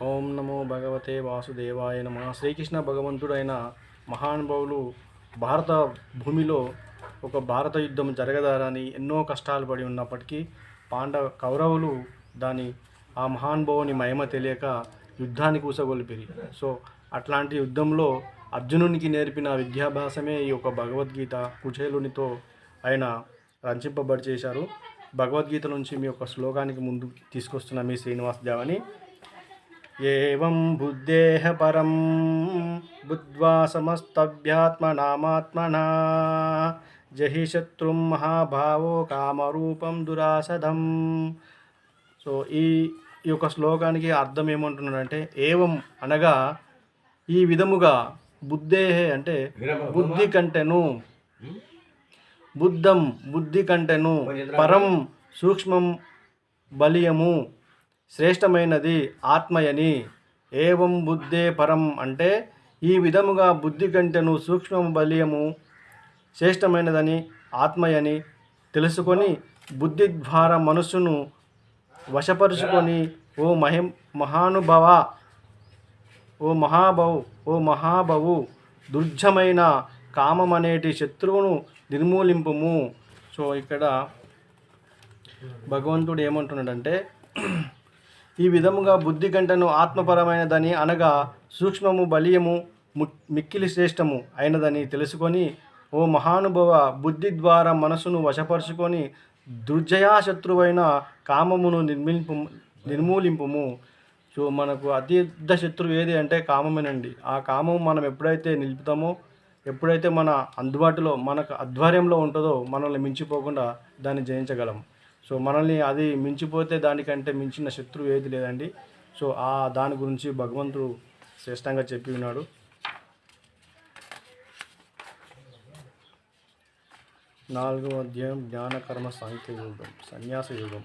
ఓం నమో భగవతే వాసుదేవాయ నమ. శ్రీకృష్ణ భగవంతుడైన మహానుభావులు భారత భూమిలో ఒక భారత యుద్ధం జరగదారని ఎన్నో కష్టాలు పడి ఉన్నప్పటికీ కౌరవులు ఆ మహానుభావుని మహిమ తెలియక యుద్ధానికి కూసగొలిపిరి. సో అట్లాంటి యుద్ధంలో అర్జునునికి నేర్పిన విద్యాభ్యాసమే ఈ యొక్క భగవద్గీత. కుచేలునితో ఆయన రంచింపబడి చేశారు. భగవద్గీత నుంచి మీ యొక్క శ్లోకానికి ముందు తీసుకొస్తున్న మీ శ్రీనివాస్ దేవని. ఏవం బుద్ధేః పరం బుద్ధ్వా సమస్తభ్యాత్మనామాత్మనా జహి శత్రుం మహాభావో కామరూపం దురాసదం. సో ఈ యొక్క శ్లోకానికి అర్థం ఏమంటున్నాడంటే, ఏవం అనగా ఈ విధముగా, బుద్ధేహే అంటే బుద్ధి కంటెను, బుద్ధం బుద్ధి కంటెను, పరం సూక్ష్మం, బలియము శ్రేష్టమైనది ఆత్మయని. ఏవం బుద్ధే పరం అంటే ఈ విధముగా బుద్ధి కంటెను సూక్ష్మము బలియము శ్రేష్టమైనదని ఆత్మయని తెలుసుకొని బుద్ధి ద్వారా మనస్సును వశపరుచుకొని మహానుభవ మహాభవు దుర్జమైన కామమనేటి శత్రువును నిర్మూలింపుము. సో ఇక్కడ భగవంతుడు ఏమంటున్నాడంటే, ఈ విధముగా బుద్ధి కంటను ఆత్మపరమైనదని అనగా సూక్ష్మము బలీయము మిక్కిలి శ్రేష్టము అయినదని తెలుసుకొని ఓ మహానుభవ బుద్ధి ద్వారా మనసును వశపరుచుకొని దుర్జయా శత్రువైన కామమును నిర్మూలింపుము. సో మనకు అతియుద్ధ శత్రువు ఏది అంటే కామమేనండి. ఆ కామం మనం ఎప్పుడైతే నిలుపుతామో, ఎప్పుడైతే మన అందుబాటులో మనకు ఆధ్వర్యంలో ఉంటుందో మనల్ని మించిపోకుండా దాన్ని జయించగలం. సో మనల్ని అది మించిపోతే దానికంటే మించిన శత్రువు ఏది లేదండి. సో దాని గురించి భగవంతుడు శ్రేష్టంగా చెప్పి ఉన్నాడు. 4వ అధ్యాయం జ్ఞానకర్మ సాంఖ్య యోగం, సన్యాస యోగం.